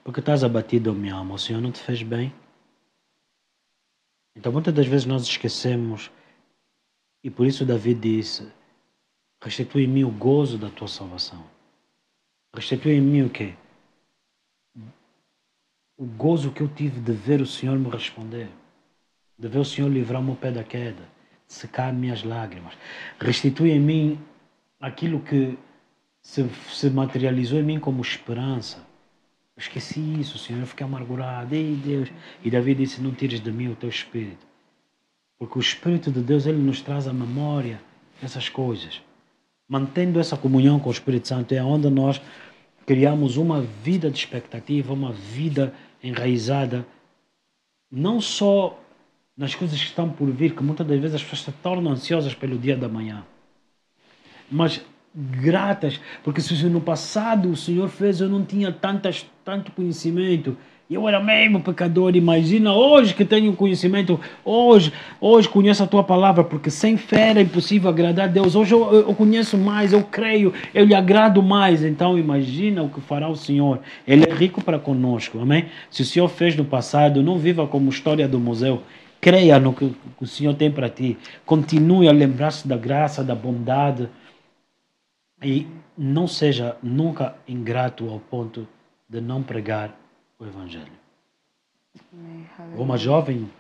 Porque estás abatido, minha alma, o Senhor não te fez bem. Então muitas das vezes nós esquecemos, e por isso Davi disse, restitui em mim o gozo da tua salvação. Restitui em mim o quê? O gozo que eu tive de ver o Senhor me responder, de ver o Senhor livrar o meu pé da queda, de secar minhas lágrimas. Restitui em mim aquilo que se materializou em mim como esperança. Eu esqueci isso, Senhor, eu fiquei amargurado. Ei, Deus. E Davi disse, não tires de mim o teu Espírito. Porque o Espírito de Deus, ele nos traz a memória dessas coisas. Mantendo essa comunhão com o Espírito Santo é onde nós criamos uma vida de expectativa, uma vida enraizada, não só nas coisas que estão por vir, que muitas das vezes as pessoas se tornam ansiosas pelo dia da manhã, mas gratas, porque se no passado o Senhor fez, eu não tinha tanto conhecimento, eu era mesmo pecador, imagina hoje que tenho conhecimento, hoje conheço a tua palavra, porque sem fé era impossível agradar a Deus, hoje eu conheço mais, eu creio, eu lhe agrado mais, então imagina o que fará o Senhor, Ele é rico para conosco, amém? Se o Senhor fez no passado, não viva como história do museu, creia no que o Senhor tem para ti, continue a lembrar-se da graça, da bondade, e não seja nunca ingrato ao ponto de não pregar o Evangelho. Uma jovem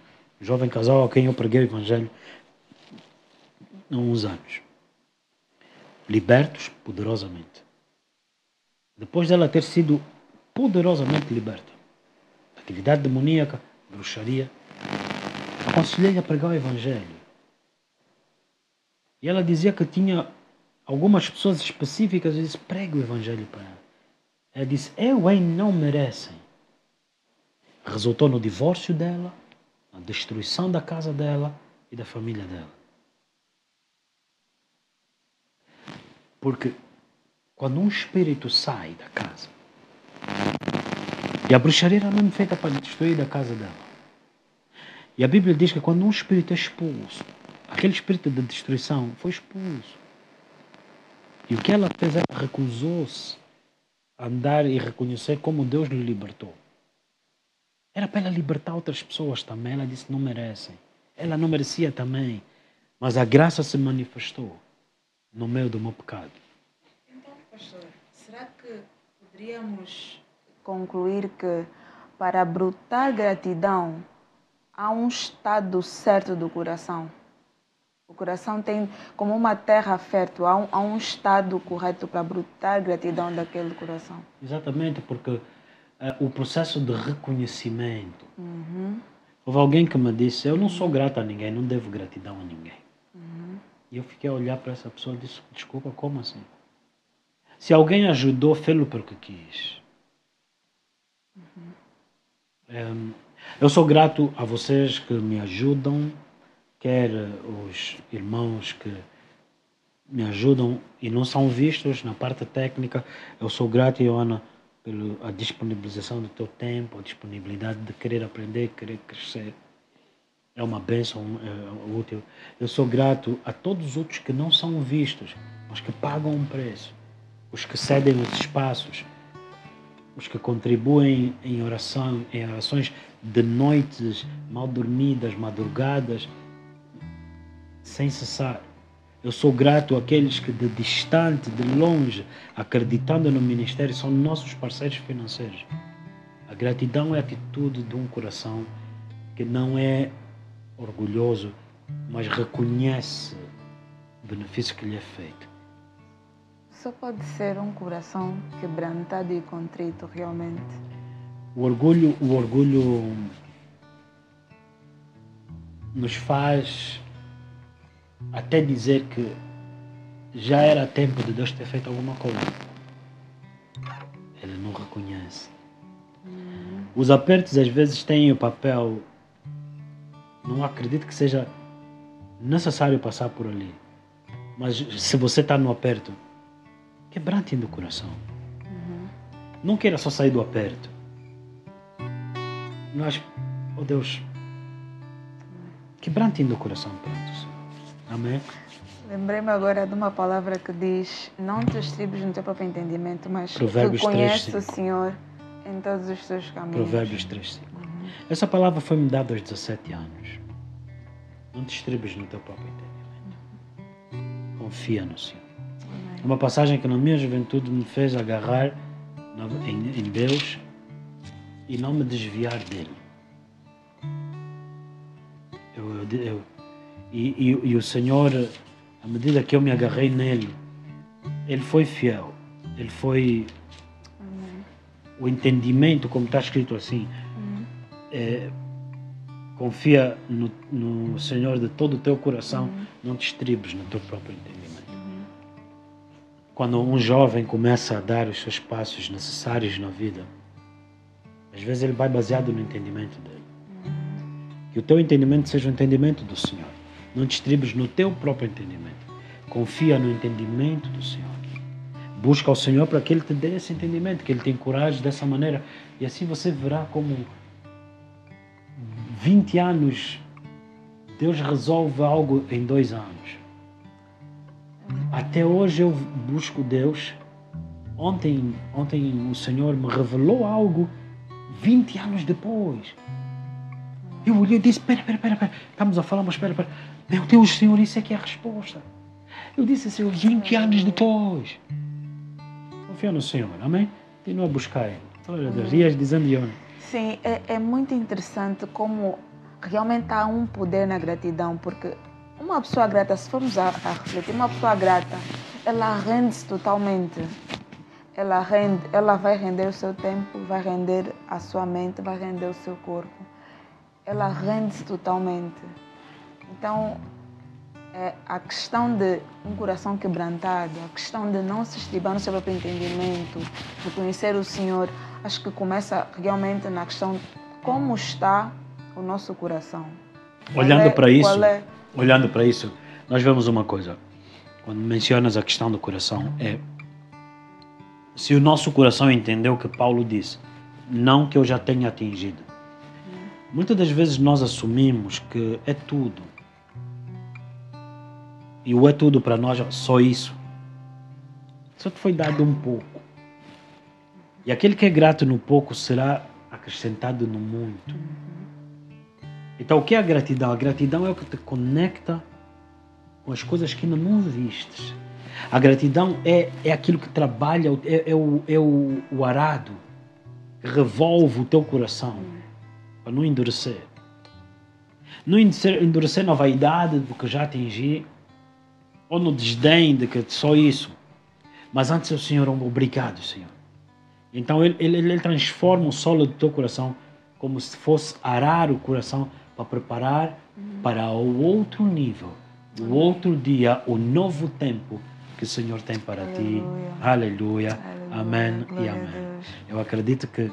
casal a quem eu preguei o Evangelho há uns anos. Libertos poderosamente. Depois dela ter sido poderosamente liberta, atividade demoníaca, bruxaria, aconselhei-lhe a pregar o Evangelho. E ela dizia que tinha algumas pessoas específicas, e disse, pregue o Evangelho para ela. Ela disse, não merecem. Resultou no divórcio dela, na destruição da casa dela e da família dela. Porque quando um espírito sai da casa, e a bruxaria era mesmo feita para destruir a casa dela. E a Bíblia diz que quando um espírito é expulso, aquele espírito de destruição foi expulso. E o que ela fez, ela recusou-se a andar e reconhecer como Deus lhe libertou. Era para ela libertar outras pessoas também. Ela disse que não merecem. Ela não merecia também. Mas a graça se manifestou no meio do meu pecado. Então, pastor, será que poderíamos concluir que para brotar gratidão há um estado certo do coração? O coração tem como uma terra fértil, há um estado correto para brotar gratidão daquele coração. Exatamente, porque o processo de reconhecimento. Houve alguém que me disse, eu não sou grato a ninguém, não devo gratidão a ninguém. E eu fiquei a olhar para essa pessoa e disse, desculpa, como assim? Se alguém ajudou, fê-lo porque quis. Eu sou grato a vocês que me ajudam, quer os irmãos que me ajudam e não são vistos na parte técnica. Eu sou grato, Ioana, pela disponibilização do teu tempo, a disponibilidade de querer aprender, querer crescer. É uma bênção útil. Eu sou grato a todos os outros que não são vistos, mas que pagam um preço. Os que cedem os espaços, os que contribuem em orações de noites mal dormidas, madrugadas, sem cessar. Eu sou grato àqueles que de distante, de longe, acreditando no ministério, são nossos parceiros financeiros. A gratidão é a atitude de um coração que não é orgulhoso, mas reconhece o benefício que lhe é feito. Só pode ser um coração quebrantado e contrito realmente. O orgulho nos faz até dizer que já era tempo de Deus ter feito alguma coisa. Ele não reconhece. Os apertos às vezes têm o papel, não acredito que seja necessário passar por ali. Mas se você está no aperto, quebrante do coração. Não queira só sair do aperto. Nós, oh Deus, quebrante do coração perante o Senhor. Amém? Lembrei-me agora de uma palavra que diz: não te estribes no teu próprio entendimento, mas Provérbios reconhece 3:5. o Senhor em todos os teus caminhos. Provérbios 3:5. Essa palavra foi-me dada aos 17 anos. Não te estribes no teu próprio entendimento. Confia no Senhor. Amém. Uma passagem que na minha juventude me fez agarrar em Deus e não me desviar dele. E o Senhor, à medida que eu me agarrei nele, ele foi fiel. Ele foi o entendimento, como está escrito assim. Confia no Senhor de todo o teu coração, não te estribes no teu próprio entendimento. Quando um jovem começa a dar os seus passos necessários na vida, às vezes ele vai baseado no entendimento dele. Que o teu entendimento seja o entendimento do Senhor. Não te estribes no teu próprio entendimento. Confia no entendimento do Senhor. Busca ao Senhor para que Ele te dê esse entendimento, que Ele te encoraje dessa maneira. E assim você verá como 20 anos Deus resolve algo em 2 anos. Até hoje eu busco Deus. Ontem o Senhor me revelou algo 20 anos depois. Eu olhei e disse, espera. Estamos a falar, mas espera. Meu Deus, Senhor, isso é que é a resposta. Eu disse, Senhor, 20 anos depois. Confia no Senhor, amém? Continua a buscar Ele. Glória a Deus. Ias dizendo, Iona. Sim, é muito interessante como realmente há um poder na gratidão, porque uma pessoa grata, se formos a refletir, uma pessoa grata, ela rende-se totalmente. Ela vai render o seu tempo, vai render a sua mente, vai render o seu corpo. Ela rende-se totalmente. Então, a questão de um coração quebrantado, a questão de não se estribar no seu próprio entendimento, de conhecer o Senhor, acho que começa realmente na questão de como está o nosso coração. Olhando para isso, nós vemos uma coisa. quando mencionas a questão do coração, se o nosso coração entendeu o que Paulo disse, não que eu já tenha atingido. Muitas das vezes nós assumimos que é tudo. E o é tudo para nós só isso. Só te foi dado um pouco. E aquele que é grato no pouco será acrescentado no muito. Então o que é a gratidão? A gratidão é o que te conecta com as coisas que ainda não vistes. A gratidão é aquilo que trabalha, é o arado que revolve o teu coração para não endurecer. Não endurecer na vaidade do que já atingi ou no desdém de que só isso. Mas antes o Senhor, obrigado, Senhor. Então ele transforma o solo do teu coração como se fosse arar o coração para preparar para o outro nível, o outro dia, o novo tempo que o Senhor tem para ti. Aleluia. Amém e amém. Eu acredito que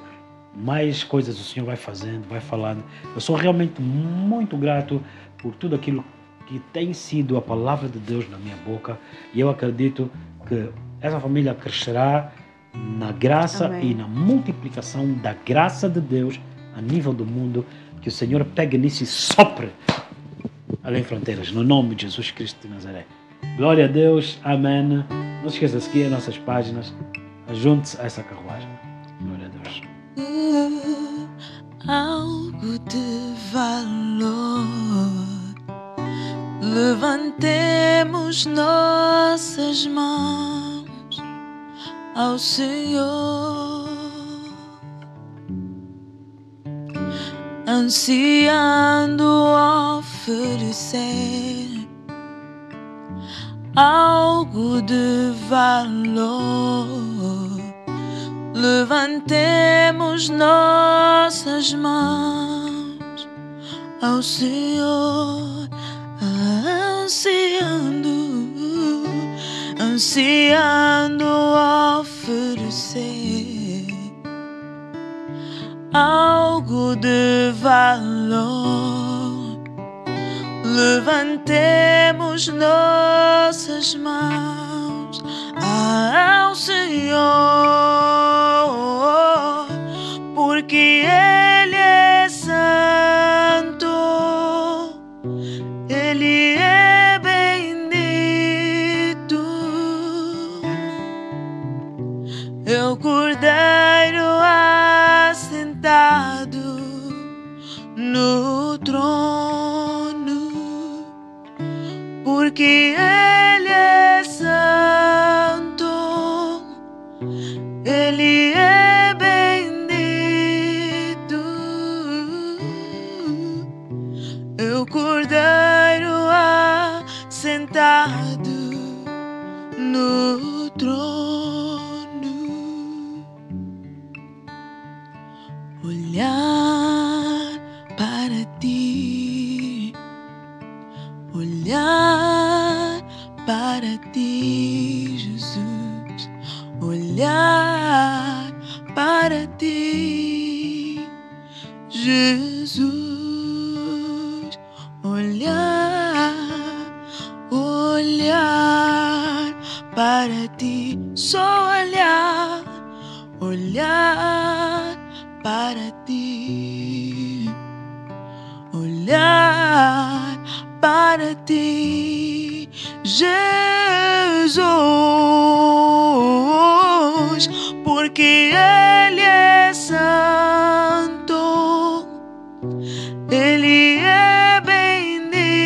mais coisas o Senhor vai fazendo, vai falando. Eu sou realmente muito grato por tudo aquilo que tem sido a palavra de Deus na minha boca, e eu acredito que essa família crescerá na graça e na multiplicação da graça de Deus a nível do mundo. Que o Senhor pegue nisso e sopre além fronteiras, no nome de Jesus Cristo de Nazaré. Glória a Deus, amém. Não se esqueça de seguir as nossas páginas, junte-se a essa carruagem. Glória a Deus. Algo de valor, levantemos nossas mãos ao Senhor, ansiando oferecer algo de valor. Levantemos nossas mãos ao Senhor, ansiando oferecer algo de valor. Levantemos nossas mãos ao Senhor, porque Ele é santo, Ele é bendito. É o Cordeiro assentado no trono, porque Ele é santo, Ele é bendito. É o Cordeiro assentado no trono. Olhar para ti, olhar para ti, Jesus, olhar para ti, Jesus, olhar para ti, só olhar para ti, olhar para ti, Jesus, porque Ele é santo, Ele é bendito.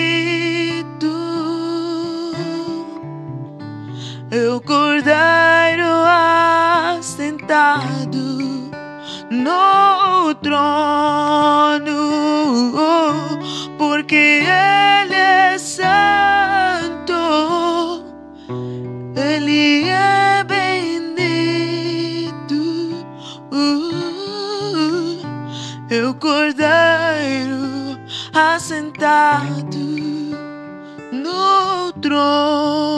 É o Cordeiro assentado no trono, porque Ele é santo, Ele é bendito. É o Cordeiro assentado no trono.